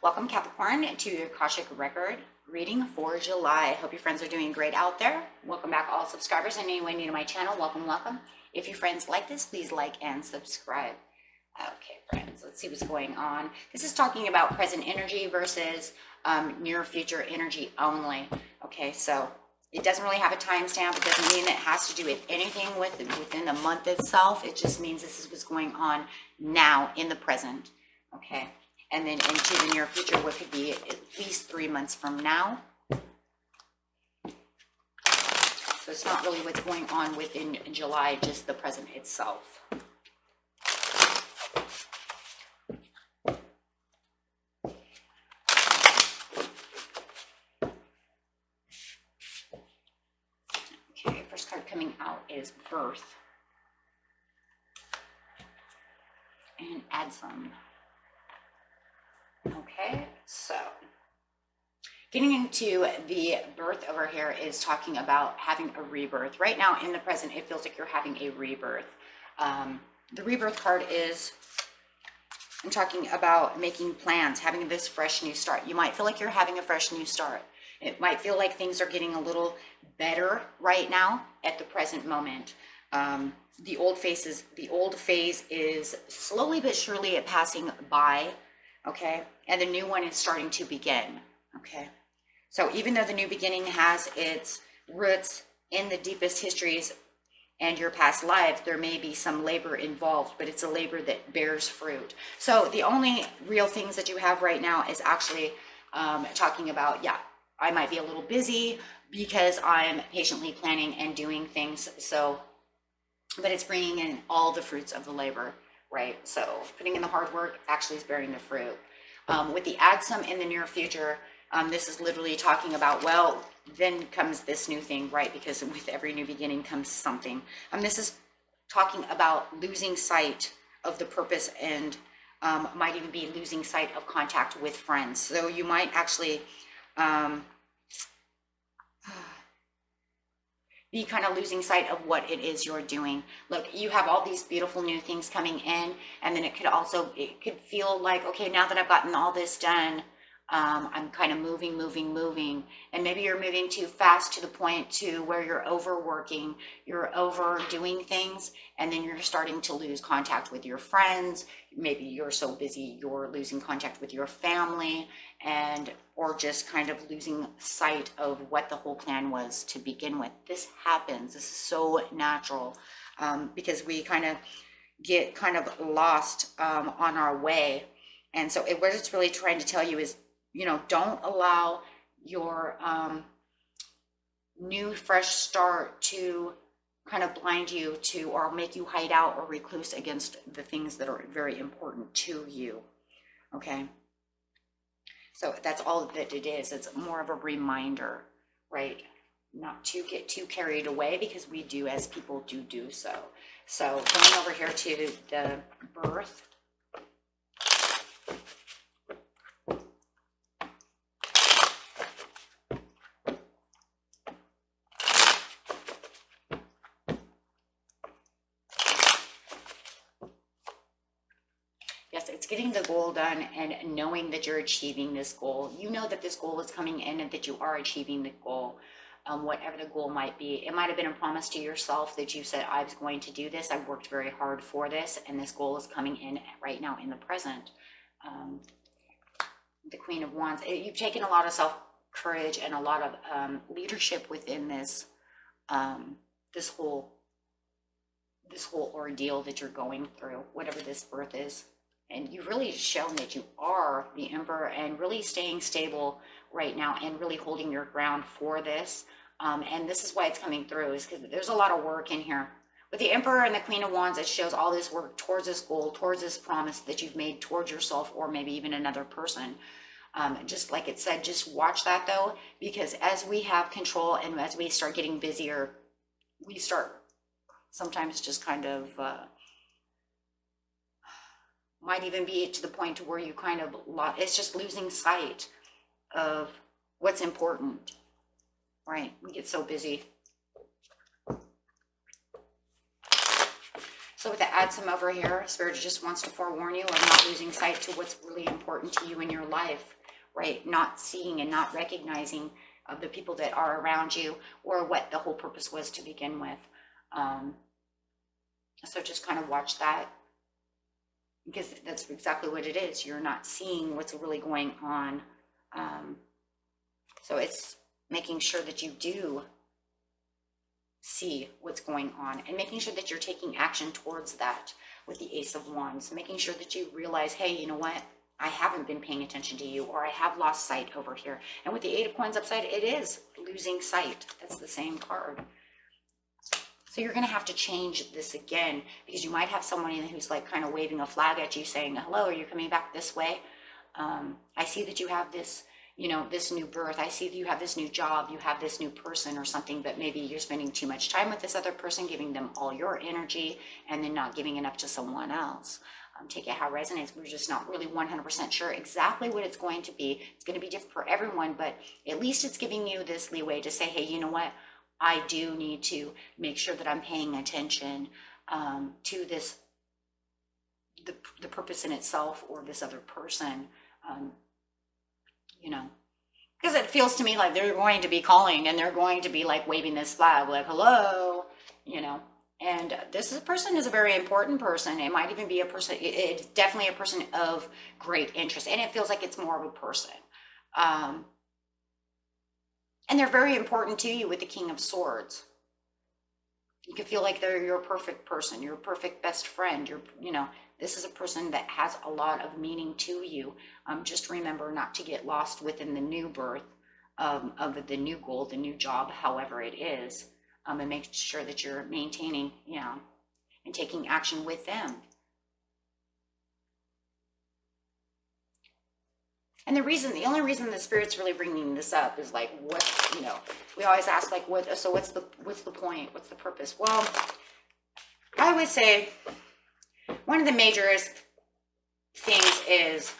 Welcome Capricorn to your Akashic Record reading for July. Hope your friends are doing great out there. Welcome back all subscribers and anyone new to my channel. Welcome. If your friends like this, please like and subscribe. Okay, friends, let's see what's going on. This is talking about present energy versus near future energy only. Okay, so it doesn't really have a timestamp. It doesn't mean it has to do with anything within the month itself. It just means this is what's going on now in the present. Okay. And then into the near future, what could be at least 3 months from now. So it's not really what's going on within July, just the present itself. Okay, first card coming out is Birth. And add some. Okay, so getting into the birth over here is talking about having a rebirth. Right now in the present, it feels like you're having a rebirth. The rebirth card is, I'm talking about making plans, having this fresh new start. You might feel like you're having a fresh new start. It might feel like things are getting a little better right now at the present moment. The old phase is slowly but surely passing by. Okay, and the new one is starting to begin. Okay, so even though the new beginning has its roots in the deepest histories and your past lives, there may be some labor involved, but it's a labor that bears fruit. So the only real things that you have right now is actually talking about, yeah, I might be a little busy because I'm patiently planning and doing things. So, but it's bringing in all the fruits of the labor. Right, so putting in the hard work actually is bearing the fruit. With the add some in the near future, this is literally talking about, well, then comes this new thing, right? Because with every new beginning comes something. This is talking about losing sight of the purpose and might even be losing sight of contact with friends. So you might actually be kind of losing sight of what it is you're doing. Look, you have all these beautiful new things coming in, and then it could feel like, okay, now that I've gotten all this done, I'm kind of moving, and maybe you're moving too fast to the point to where you're overworking, you're overdoing things, and then you're starting to lose contact with your friends. Maybe you're so busy you're losing contact with your family, or just kind of losing sight of what the whole plan was to begin with. This happens. This is so natural, because we kind of get kind of lost on our way. And so what it's really trying to tell you is, don't allow your new fresh start to kind of blind you to, or make you hide out or recluse against the things that are very important to you. Okay. So that's all that it is. It's more of a reminder, right? Not to get too carried away, because we do, as people do so. So coming over here to the birth. Yes, it's getting the goal done and knowing that you're achieving this goal. You know that this goal is coming in and that you are achieving the goal, whatever the goal might be. It might have been a promise to yourself that you said, I was going to do this. I worked very hard for this, and this goal is coming in right now in the present. The Queen of Wands. You've taken a lot of self-courage and a lot of leadership within this, this whole ordeal that you're going through, whatever this birth is. And you've really shown that you are the Emperor, and really staying stable right now and really holding your ground for this. And this is why it's coming through, is because there's a lot of work in here. With the Emperor and the Queen of Wands, it shows all this work towards this goal, towards this promise that you've made towards yourself, or maybe even another person. Just like it said, just watch that though, because as we have control and as we start getting busier, we start sometimes just kind of... might even be to the point to where you kind of, it's just losing sight of what's important, right? We get so busy. So with the add some over here, Spirit just wants to forewarn you of not losing sight to what's really important to you in your life, right? Not seeing and not recognizing of the people that are around you, or what the whole purpose was to begin with. So just kind of watch that, because that's exactly what it is. You're not seeing what's really going on. So it's making sure that you do see what's going on, and making sure that you're taking action towards that with the Ace of Wands, making sure that you realize, hey, you know what? I haven't been paying attention to you, or I have lost sight over here. And with the Eight of Coins upside, it is losing sight. That's the same card. So you're going to have to change this again, because you might have someone who's like kind of waving a flag at you saying, hello, are you coming back this way? I see that you have this, you know, this new birth. I see that you have this new job, you have this new person or something, but maybe you're spending too much time with this other person, giving them all your energy and then not giving enough to someone else. Take it how it resonates. We're just not really 100% sure exactly what it's going to be. It's going to be different for everyone, but at least it's giving you this leeway to say, hey, you know what? I do need to make sure that I'm paying attention to this, the purpose in itself, or this other person, you know, because it feels to me like they're going to be calling and they're going to be like waving this flag, like, hello, you know. And this person is a very important person. It might even be a person, it's definitely a person of great interest. And it feels like it's more of a person. And they're very important to you with the King of Swords. You can feel like they're your perfect person, your perfect best friend. You know, this is a person that has a lot of meaning to you. Just remember not to get lost within the new birth of the new goal, the new job, however it is. And make sure that you're maintaining, you know, and taking action with them. And the only reason the Spirit's really bringing this up is like, what, you know, we always ask like, what, so what's the point? What's the purpose? Well, I would say one of the majorest things is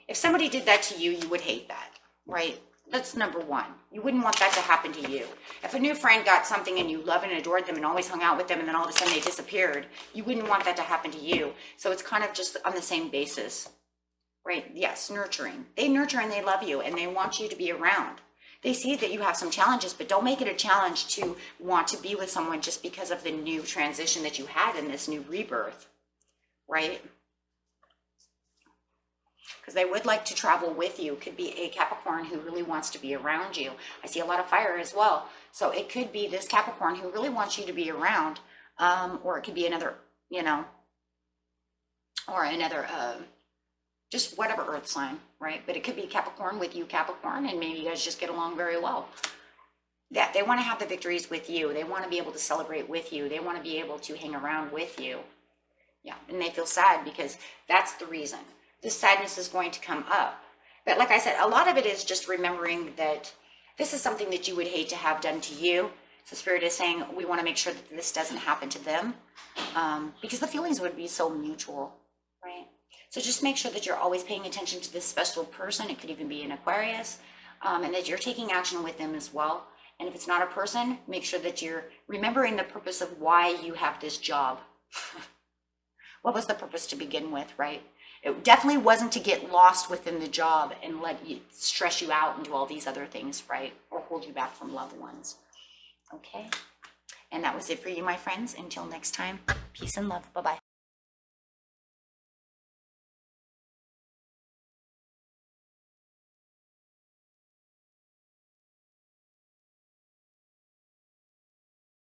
if somebody did that to you, you would hate that, right? That's number one. You wouldn't want that to happen to you. If a new friend got something and you loved and adored them and always hung out with them, and then all of a sudden they disappeared, you wouldn't want that to happen to you. So it's kind of just on the same basis, right? Yes, nurturing. They nurture and they love you and they want you to be around. They see that you have some challenges, but don't make it a challenge to want to be with someone just because of the new transition that you had in this new rebirth, right? Because they would like to travel with you. Could be a Capricorn who really wants to be around you. I see a lot of fire as well. So it could be this Capricorn who really wants you to be around, or it could be another, you know, or another, just whatever earth sign, right? But it could be Capricorn with you, Capricorn, and maybe you guys just get along very well. Yeah, they want to have the victories with you. They want to be able to celebrate with you. They want to be able to hang around with you. Yeah, and they feel sad because that's the reason. This sadness is going to come up. But like I said, a lot of it is just remembering that this is something that you would hate to have done to you. So Spirit is saying we want to make sure that this doesn't happen to them, because the feelings would be so mutual, right? So just make sure that you're always paying attention to this special person. It could even be an Aquarius, and that you're taking action with them as well. And if it's not a person, make sure that you're remembering the purpose of why you have this job. What was the purpose to begin with, right? It definitely wasn't to get lost within the job and let you stress you out and do all these other things, right? Or hold you back from loved ones. Okay? And that was it for you, my friends. Until next time, peace and love. Bye-bye.